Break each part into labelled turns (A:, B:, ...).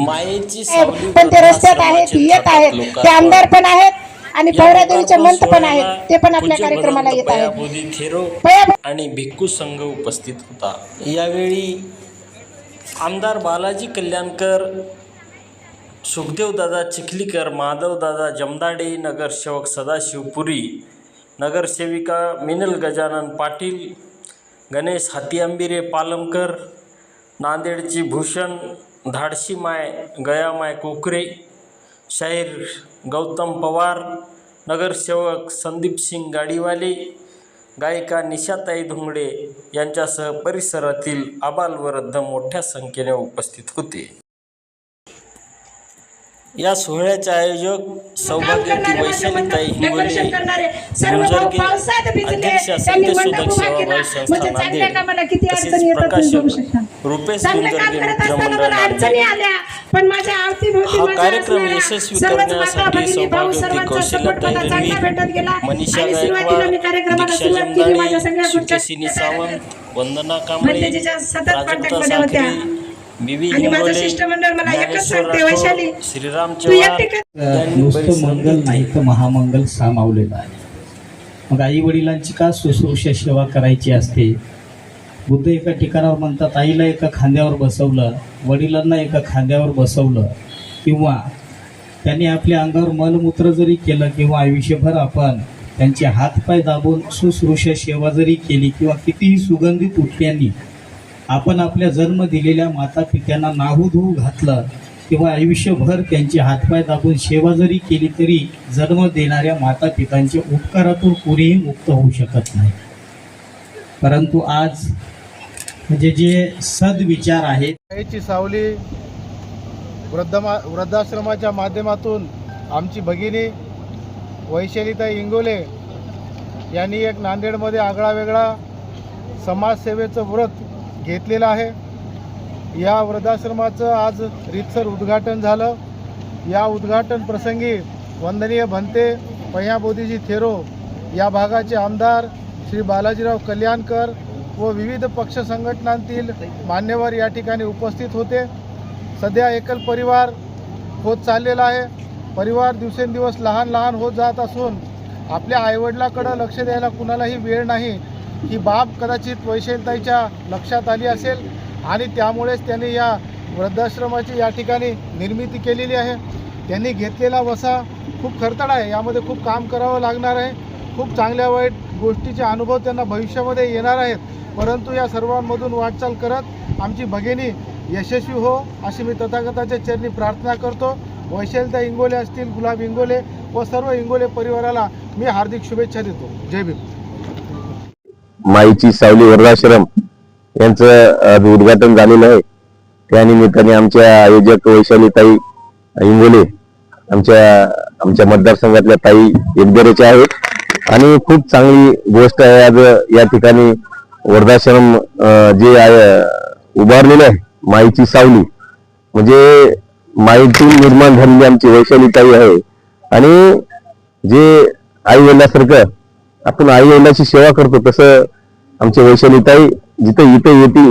A: मायेची सावली
B: पण ते रस्त्यात आहेत, येत आहेत, ते आमदार पण आहेत आणि पौरादेवीचे मंत पण आहेत, ते पण आपल्या कार्यक्रमाला येत आहेत.
A: थेरो आणि भिक्खू संघ उपस्थित होता. यावेळी आमदार बालाजी कल्याणकर, सुखदेवदादा चिखलीकर, माधवदादा जमदाडे, नगरसेवक सदाशिव पुरी, नगरसेविका मिनल गजानन पाटील, गणेश हातीआंबिरे पालमकर, नांदेडची भूषण धाडशी माय गयामाय कोकरे, शाहीर गौतम पवार, नगरसेवक संदीप सिंग गाडीवाले, गायिका निशाताई धुंगडे यांच्यासह परिसरातील आबालवृद्ध मोठ्या संख्येने उपस्थित होते. या सोहळ्याचे आयोजक सौभाग्यवती वैशालीताई हिंगोले, गुंजरगे, अध्यक्ष सत्यशोधक सेवाभावी संस्था नांदेड, तसेच प्रकाशक रुपेश गुंजरगे मित्रमंडळ नांदेड. हा कार्यक्रम यशस्वी करण्यासाठी सौभाग्यवती कौशल्याताई रणवीर, मनीषा गायकवाड, दीक्षा जमदाडे, सुचेसिनी सावंत, वंदना कांबळे, प्राजक्ता साखरे, बीबी हिंगोले, ज्ञानेश्वर राठोड, श्रीराम चव्हाण
C: नुसतं मंगल नाही तर महामंगल सामावलेलं आहे. मग आई वडिलांची का शुश्रूषा सेवा करायची असते. बुद्ध एका ठिकाणावर म्हणतात, आईला एका खांद्यावर बसवलं, वडिलांना एका खांद्यावर बसवलं, किंवा त्यांनी आपल्या अंगावर मलमूत्र जरी केलं किंवा आयुष्यभर आपण त्यांचे हातपाय दाबून शुश्रूषा सेवा जरी केली किंवा कितीही सुगंधित उठण्यानी आपण आपल्या जन्म दिलेल्या माता पित्यांना नाहू घातलं किंवा आयुष्यभर त्यांचे हातपाय दाबून सेवा जरी केली तरी जन्म देणाऱ्या माता पितांच्या उपकारातून कोणीही मुक्त होऊ शकत नाही. परंतु आज म्हणजे जे सद्विचार आहेत,
D: मायेची सावली वृद्धाश्रमाच्या माध्यमातून आमची भगिनी वैशालीताई इंगोले यांनी एक नांदेडमध्ये आगळा वेगळा समाजसेवेचं व्रत घेतलेलं आहे. या वृद्धाश्रमाचं आज रीतसर उद्घाटन झालं. या उद्घाटन प्रसंगी वंदनीय भंते पह्याबोधीजी थेरो या भागाचे आमदार श्री बालाजीराव कल्याणकर व विविध पक्ष संघटनांतील मान्यवर या ठिकाणी उपस्थित होते. सध्या एकल परिवार होत चाललेला आहे. परिवार दिवसेंदिवस लहान लहान होत जात असून आपल्या आईवडिलाकडं लक्ष द्यायला कुणालाही वेळ नाही. ही बाब कदाचित वैशालीताईच्या लक्षात आली असेल आणि त्यामुळेच त्यांनी या वृद्धाश्रमाची या ठिकाणी निर्मिती केलेली आहे. त्यांनी घेतलेला वसा खूप खरतड आहे. यामध्ये खूप काम करावं लागणार आहे. खूप चांगल्या वाईट गोष्टीचे अनुभव त्यांना भविष्यामध्ये येणार आहेत. परंतु या सर्वांमधून वाटचाल करत आमची भगिनी यशस्वी हो अशी मी तथागताच्या चरणी प्रार्थना करतो. वैशालीताई इंगोले असतील, गुलाब इंगोले व सर्व इंगोले परिवाराला मी हार्दिक शुभेच्छा देतो. जय भीम.
E: माईची सावली वृद्धाश्रम यांचं उद्घाटन झालेलं आहे. त्यानिमित्ताने आमच्या आयोजक वैशालीताई इंगोले आमच्या मतदारसंघातल्या ताई एकबेरेच्या आहेत आणि खूप चांगली गोष्ट आहे. आज या ठिकाणी वृद्धाश्रम जे उभारलेलं आहे, माईची सावली म्हणजे माईतून निर्माण झालेली आमची वैशालीताई आहे. आणि जे आई वडिलासारखं आपण आई वडिलाची सेवा करतो तसं आमच्या वैशालीताई इथे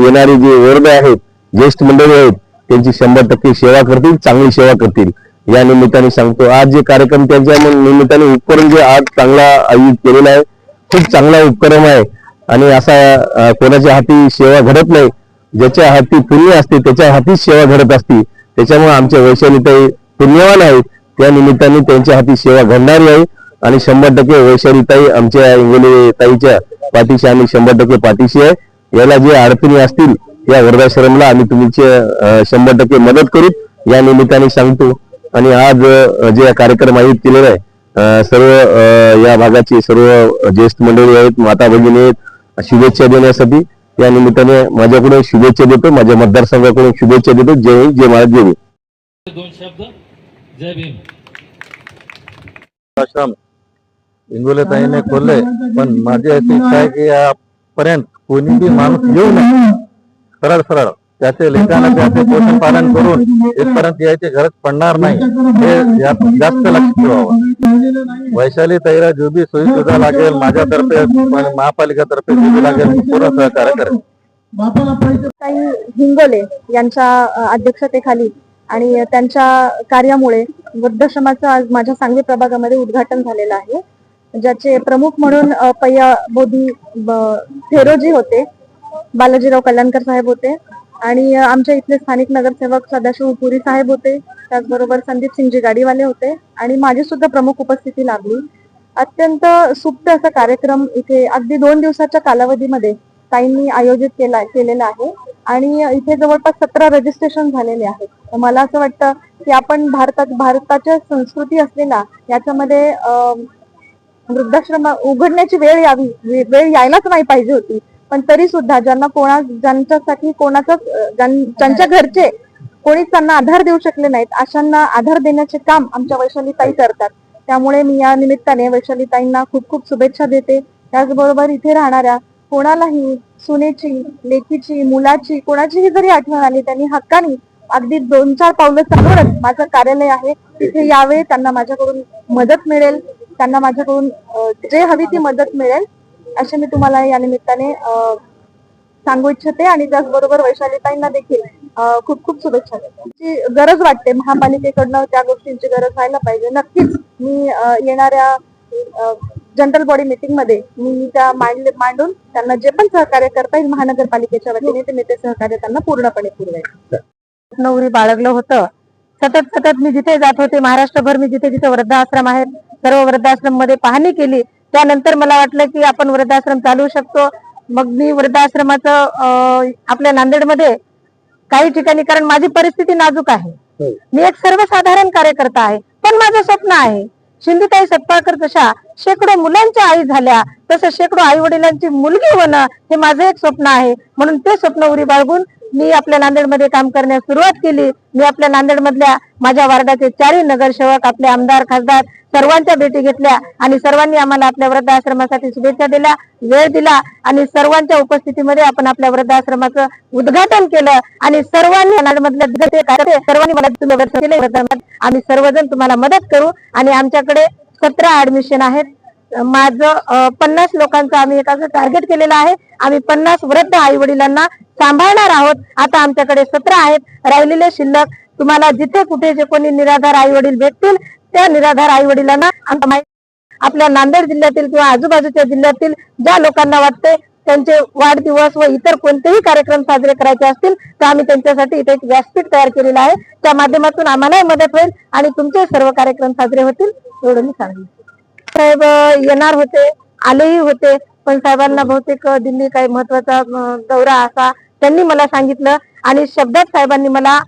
E: येणारे जे वर्ग आहेत, ज्येष्ठ मंडळी आहेत, त्यांची 100% सेवा करतील, चांगली सेवा करतील. या निमित्ताने सांगतो, आज जे कार्यक्रम त्यांच्या निमित्ताने उपक्रम जे आज चांगला आयोजित केलेला आहे, खूप चांगला उपक्रम आहे. आणि असा कोणाच्या हाती सेवा घडत नाही. ज्याच्या हाती पुण्य असते त्याच्या हातीच सेवा घडत असते. त्याच्यामुळे आमच्या वैशालीताई पुण्यवान आहेत. त्या निमित्ताने त्यांच्या हाती सेवा घडणारी आहे आणि 100% वैशालीताई आमच्या इंगोले ताईच्या पाठीशी आम्ही 100% पाठीशी आहे. याला जे अडचणी असतील या वृद्धाश्रमला आम्ही तुमची 100% मदत करू या निमित्ताने सांगतो. आणि आज जे कार्यक्रम आयोजित केलेला आहे, सर्व या भागाचे सर्व ज्येष्ठ मंडळी आहेत, माता भगिनी आहेत, शुभेच्छा देण्यासाठी या निमित्ताने माझ्याकडून शुभेच्छा देतो, माझ्या मतदारसंघाकडून शुभेच्छा देतो. जय हिंद, जय महाराज, जय भीम.
F: दोन शब्द जय भीम.
G: आश्रम इंगोलेताईने खोलले, पण माझी अशी इच्छा आहे की यापर्यंत कोणी बी माणूस येऊ नये. सरळ सरळ त्याचे लेखाने त्याचे पोषण पालन करून इथपर्यंत यायची गरज पडणार नाही हे यात जास्त लक्ष ठेवावं. वैशालीताईला जो बी सोयी सुविधा लागेल माझ्यातर्फे महापालिकातर्फे जो बी लागेल पूर्ण सहकार्य करेल.
H: ताई हिंगोले यांच्या अध्यक्षतेखाली आणि त्यांच्या कार्यामुळे वृद्धाश्रमाचं आज माझ्या सांगली प्रभागामध्ये उद्घाटन झालेलं आहे, ज्याचे प्रमुख म्हणून पय्या बोधी फेरोजी होते, बालाजीराव कल्याणकर साहेब होते आणि आमच्या इथले स्थानिक नगरसेवक सदाशिव पुरी साहेब होते, त्याचबरोबर संदीप सिंगजी गाडीवाले होते आणि माझी सुद्धा प्रमुख उपस्थिती लाभली. अत्यंत सुप्त असा कार्यक्रम इथे अगदी 2 दिवसाच्या कालावधीमध्ये ताईंनी आयोजित केलेला आहे आणि इथे जवळपास 17 रजिस्ट्रेशन झालेले आहेत. मला असं वाटतं की आपण भारताच्या संस्कृती असलेला याच्यामध्ये वृद्धाश्रम उघडण्याची वेळ यायलाच नाही पाहिजे होती, पण तरी सुद्धा ज्यांच्यासाठी ज्यांच्या घरचे कोणीच त्यांना आधार देऊ शकले नाहीत, अशांना आधार देण्याचे काम आमच्या वैशाली ताई करतात. त्यामुळे मी या निमित्ताने वैशाली ताईंना खूप खूप शुभेच्छा देते. त्याचबरोबर इथे राहणाऱ्या कोणालाही सुनेची, लेकीची, मुलाची कोणाचीही जरी आठवण आली, त्यांनी हक्कानी अगदी 2-4 पावलं चालवत माझं कार्यालय आहे तिथे यावे, त्यांना माझ्याकडून मदत मिळेल, त्यांना माझ्याकडून जे हवी ती मदत मिळेल असे मी तुम्हाला या निमित्ताने सांगू इच्छिते आणि त्याचबरोबर वैशालीताईंना देखील खूप खूप शुभेच्छा देते. गरज वाटते महापालिकेकडनं त्या गोष्टींची गरज व्हायला पाहिजे. नक्कीच मी येणाऱ्या जनरल बॉडी मीटिंग मध्ये मी त्या मांडून त्यांना जे पण सहकार्य करता येईल महानगरपालिकेच्या वतीने ते सहकार्य त्यांना पूर्णपणे पुरवेल. नवरी बाळगलं होतं. सतत मी जिथे जात होते महाराष्ट्रभर, मी जिथे जिथे वृद्धाश्रम आहेत सर्व वृद्धाश्रम मध्ये पाहणी केली. त्यानंतर मला वाटलं की आपण वृद्धाश्रम चालवू शकतो. मग मी वृद्धाश्रमाचं आपल्या नांदेडमध्ये काही ठिकाणी, कारण माझी परिस्थिती नाजूक आहे, मी एक सर्वसाधारण कार्यकर्ता आहे, पण माझं स्वप्न आहे शिंदेताई सत्पाळकर जशा शेकडो मुलांच्या आई झाल्या तसं शेकडो आई वडिलांची मुलगी होणं हे माझं एक स्वप्न आहे. म्हणून ते स्वप्न उरी बाळगून मी आपल्या नांदेडमध्ये काम करण्यास सुरुवात केली. मी आपल्या नांदेडमधल्या माझ्या वार्डाचे 4 नगरसेवक, आपले आमदार, खासदार सर्वांच्या भेटी घेतल्या आणि सर्वांनी आम्हाला आपल्या वृद्धाश्रमासाठी शुभेच्छा दिल्या, वेळ दिला आणि सर्वांच्या उपस्थितीमध्ये आपण आपल्या वृद्धाश्रमाचं उद्घाटन केलं आणि सर्वांनी सर्वांनी मदत केली. आम्ही सर्वजण तुम्हाला मदत करू आणि आमच्याकडे 17 ऍडमिशन आहेत. माझं 50 लोकांचं आम्ही एक असं टार्गेट केलेलं आहे. आम्ही 50 वृद्ध आई वडिलांना सांभाळणार आहोत. आता आमच्याकडे 17 आहेत. राहिलेले शिल्लक तुम्हाला जिथे कुठे जे कोणी निराधार आई वडील भेटतील त्या निराधार आई वडिलांना आपल्या नांदेड जिल्ह्यातील किंवा आजूबाजूच्या जिल्ह्यातील ज्या लोकांना वाटते त्यांचे वाढदिवस व इतर कोणतेही कार्यक्रम साजरे करायचे असतील तर आम्ही त्यांच्यासाठी इथे एक व्यासपीठ तयार केलेलं आहे. त्या माध्यमातून आम्हालाही मदत होईल आणि तुमचे सर्व कार्यक्रम साजरे होतील एवढं मी सांगेन. साहेब येणार होते, आलेही होते, पण साहेबांना बहुतेक दिल्ली काही महत्वाचा दौरा असा त्यांनी मला सांगितलं आणि शब्दात साहेबांनी मला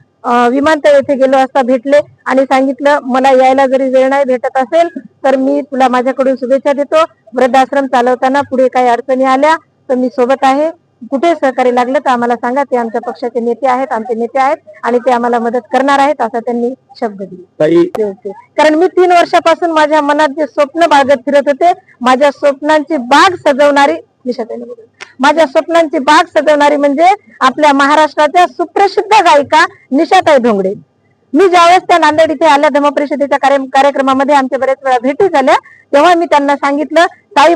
H: विमानतळ येथे गेलो असता भेटले आणि सांगितलं मला यायला जरी वेळ नाही भेटत असेल तर मी तुला माझ्याकडून शुभेच्छा देतो. वृद्धाश्रम चालवताना पुढे काही अडचणी आल्या तर मी सोबत आहे, कुठे सहकार्य लागलं तर आम्हाला सांगा. ते आमच्या पक्षाचे नेते आहेत, आमचे नेते आहेत आणि ते आम्हाला मदत करणार आहेत असा त्यांनी शब्द दिला. कारण मी 3 वर्षापासून माझ्या मनात जे स्वप्न बाळगत फिरत होते, माझ्या स्वप्नांची बाग सजवणारी माझ्या स्वप्नांची बाग सजवणारी म्हणजे आपल्या महाराष्ट्राच्या सुप्रसिद्ध गायिका निशाताई धोंगडे. मी ज्यावेळेस त्या नांदेड इथे आल्या धम्मपरिषदेच्या कार्यक्रमामध्ये आमच्या बऱ्याच वेळा भेटी झाल्या, तेव्हा मी त्यांना सांगितलं ताई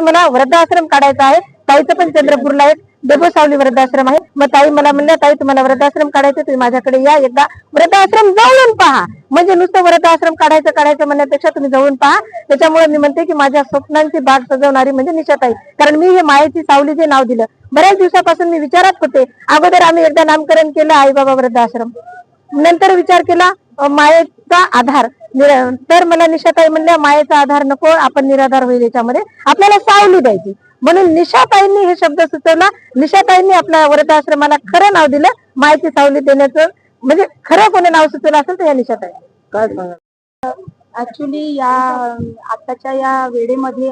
H: मला वृद्धाश्रम काढायचा आहे. ताईचं पण चंद्रपूरला एक देबोसावली वृद्धाश्रम आहे. मग ताई मला म्हणल्या ताई तुम्हाला वृद्धाश्रम काढायचं, तुम्ही माझ्याकडे या, एकदा वृद्धाश्रम जाऊन पहा. म्हणजे नुसतं वृद्धाश्रम काढायचं म्हणण्यापेक्षा तुम्ही जाऊन पहा. त्याच्यामुळे मी म्हणते की माझ्या स्वप्नांची बाग सजवणारी म्हणजे निशाताई. कारण मी हे मायेची सावली जे नाव दिलं बऱ्याच दिवसापासून मी विचारात होते. अगोदर आम्ही एकदा नामकरण केलं आई बाबा वृद्धाश्रम, नंतर विचार केला मायेचा आधार, तर मला निशाताई म्हणल्या मायेचा आधार नको, आपण निराधार होईल, याच्यामध्ये आपल्याला सावली द्यायची. म्हणून निशाताईंनी हे शब्द सुचवला. निशाताईंनी आपल्या वृद्धाश्रमाला खरं नाव दिलं, मायेची सावली देण्याचं. म्हणजे खरं कोणी नाव सुचवलं असेल तर या निशाताई. काय सांगा ऍक्च्युली या आताच्या या वेळेमध्ये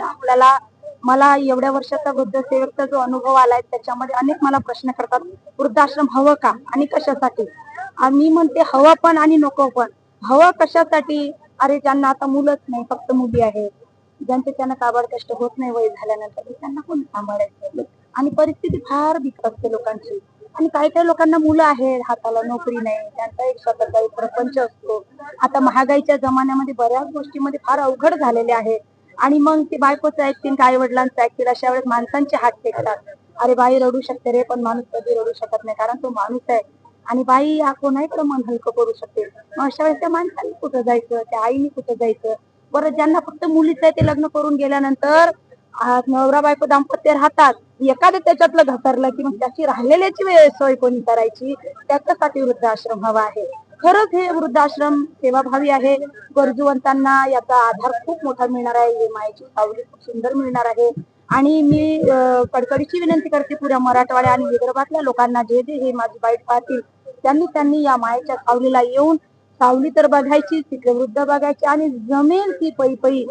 H: मला एवढ्या वर्षाचा वृद्धसेवकचा जो अनुभव आलाय त्याच्यामध्ये अनेक मला प्रश्न करतात, वृद्धाश्रम हवं का आणि कशासाठी. मी म्हणते हवं पण आणि नको पण. हवं कशासाठी, अरे ज्यांना आता मुलंच नाही, फक्त मुली आहेत, त्यांना काबाड कष्ट होत नाही वय झाल्यानंतर, त्यांना कोण सांभाळायचं आणि परिस्थिती फार बिकट असते लोकांची. आणि काही लोकांना मुलं आहेत, हाताला नोकरी नाही, त्यांचा एक स्वतःचा एक प्रपंच असतो. आता महागाईच्या जमान्यामध्ये बऱ्याच गोष्टीमध्ये फार अवघड झालेले आहे आणि मग ते बायकोचं ऐकतील, आई वडिलांचं ऐकतील, अशा वेळेस माणसांचे हात टेकतात. अरे बाई रडू शकते रे, पण माणूस कधी रडू शकत नाही, कारण तो माणूस आहे. आणि बाई या कोणाकडे मन हलकं करू शकते. मग अशा वेळेस त्या माणसाने कुठं जायचं, त्या आईने कुठं जायचं. बरं, ज्यांना फक्त मुलीच आहे ते लग्न करून गेल्यानंतर नवरा बायको दाम्पत्य राहतात, एखादं त्याच्यातलं घसरलं की मग त्याची राहिलेल्याची सोय कोणी करायची, त्याच्यासाठी वृद्धाश्रम हवा आहे. खरंच हे वृद्धाश्रम सेवाभावी आहे. गरजूवंतांना याचा आधार खूप मोठा मिळणार आहे, मायेची सावली खूप सुंदर मिळणार आहे. आणि मी कडकडीची विनंती करते पुऱ्या मराठवाड्या आणि विदर्भातल्या लोकांना, जे जे हे माझी बाईट पाहतील त्यांनी या मायेच्या सावलीला येऊन सावली तर बघायची, तिथे वृद्ध बघायचे आणि जमेल ती पै पै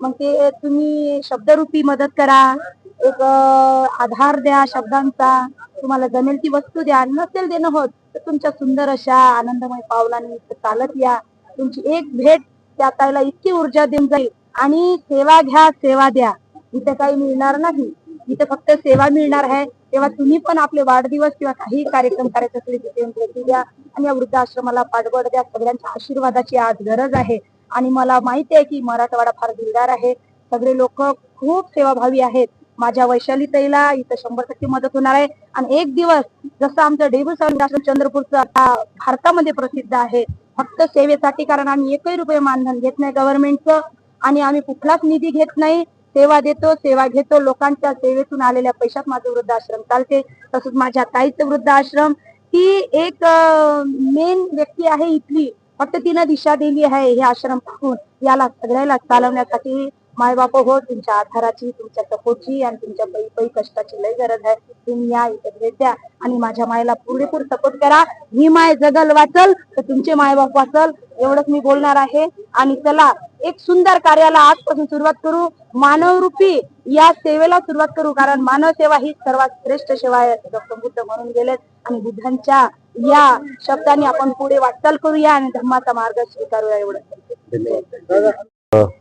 H: मग ते तुम्ही शब्दरूपी मदत करा, एक आधार द्या शब्दांचा, तुम्हाला जमेल ती वस्तू द्या, नसेल देणं होत तर तुमच्या सुंदर अशा आनंदमय पावलांनी चालत या. तुमची एक भेट त्या ताईला इतकी ऊर्जा देऊन जाईल. आणि सेवा घ्या, सेवा द्या. इथे काही मिळणार नाही, इथे फक्त सेवा मिळणार आहे. तेव्हा तुम्ही पण आपले वाढदिवस किंवा काही कार्यक्रम करायचे असेल तिथे येऊन भेटी द्या आणि या वृद्धाश्रमाला पाठबळ द्या. सगळ्यांच्या आशीर्वादाची आज गरज आहे आणि मला माहिती आहे की मराठवाडा फार दिलदार आहे. सगळे लोक खूप सेवाभावी आहेत. माझ्या वैशाली ताईला इथं 100% मदत होणार आहे. आणि एक दिवस जसं आमचं डेबू वृद्धाश्रम चंद्रपूरचं भारतामध्ये प्रसिद्ध आहे फक्त सेवेसाठी, कारण आम्ही एकही रुपये मानधन घेत नाही गव्हर्नमेंटचं आणि आम्ही कुठलाच निधी घेत नाही. सेवा देतो, सेवा घेतो. लोकांच्या सेवेतून आलेल्या पैशात माझं वृद्धाश्रम चालते. तसंच माझ्या ताईचं वृद्धाश्रम ती एक मेन व्यक्ती आहे इथली, फक्त तिनं दिशा दिली आहे हे आश्रम टाकून. याला सगळ्याला चालवण्यासाठी मायबाप हो, तुमच्या आधाराची, तुमच्या सपोर्टची आणि तुमच्या पै कष्टाची लय गरज आहे. तुम्ही या इथे भेट द्या आणि माझ्या मायला पुरेपूर सपोर्ट करा. ही माय जगल वाचल तर तुमचे मायबाप वाचल, एवढंच मी बोलणार आहे. आणि चला एक सुंदर कार्याला आजपासून सुरुवात करू. मानवरूपी या सेवेला सुरुवात करू, कारण मानव सेवा ही सर्वात श्रेष्ठ सेवा आहे डॉक्टर बुद्ध म्हणून गेलेत. आणि बुद्धांच्या या शब्दाने आपण पुढे वाटचाल करूया आणि धम्माचा मार्ग स्वीकारूया. एवढं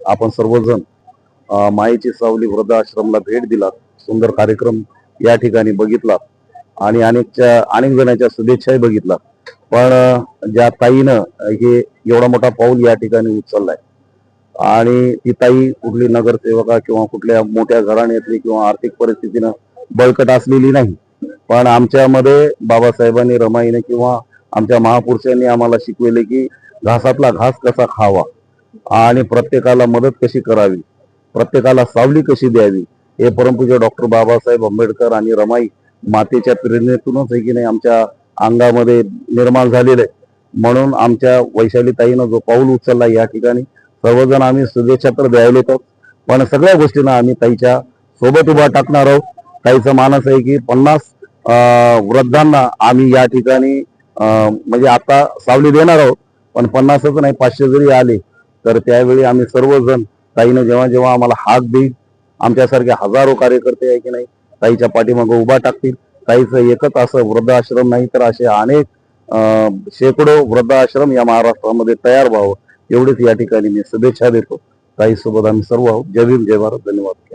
E: आपण सर्वजण मायेची सावली वृद्धाश्रमला भेट दिला, सुंदर कार्यक्रम या ठिकाणी बघितला आणि अनेक जणांच्या शुभेच्छाही बघितला. पण ज्या ताईनं हे एवढा मोठा पाऊल या ठिकाणी उचललाय आणि ती ताई कुठली नगरसेवका किंवा कुठल्या मोठ्या घराण्यातली किंवा आर्थिक परिस्थितीनं बळकट असलेली नाही, पण आमच्यामध्ये बाबासाहेबांनी, रमाईने किंवा आमच्या महापुरुषांनी आम्हाला शिकवले की घासातला घास कसा खावा आणि प्रत्येकाला मदत कशी करावी, प्रत्येकाला सावली कशी द्यावी, हे परमपूज्य डॉक्टर बाबासाहेब आंबेडकर आणि रमाई मातेच्या प्रेरणेतूनच आहे की नाही आमच्या अंगामध्ये निर्माण झालेलं आहे. म्हणून आमच्या वैशाली ताईनं जो पाऊल उचलला या ठिकाणी सर्वजण आम्ही शुभेच्छा तर द्यायला येतो, पण सगळ्या गोष्टींना आम्ही ताईच्या सोबत उभा टाकणार आहोत. ताईचं मानस आहे की 50 वृद्धांना आम्ही या ठिकाणी म्हणजे आता सावली देणार आहोत, पण 50च नाही 500 जरी आले तर त्यावेळी आम्ही सर्वजण ताईनं जेव्हा जेव्हा आम्हाला हाक देईल, आमच्यासारखे हजारो कार्यकर्ते आहे की नाही ताईच्या पाठीमागे उभा टाकतील. ताईचं एकच असं वृद्धाश्रम नाही तर असे अनेक शेकडो वृद्धाश्रम या महाराष्ट्रामध्ये तयार व्हावं एवढेच या ठिकाणी मी शुभेच्छा देतो. ताईसोबत आम्ही सर्व आहोत. जय भीम, जय भारत, धन्यवाद.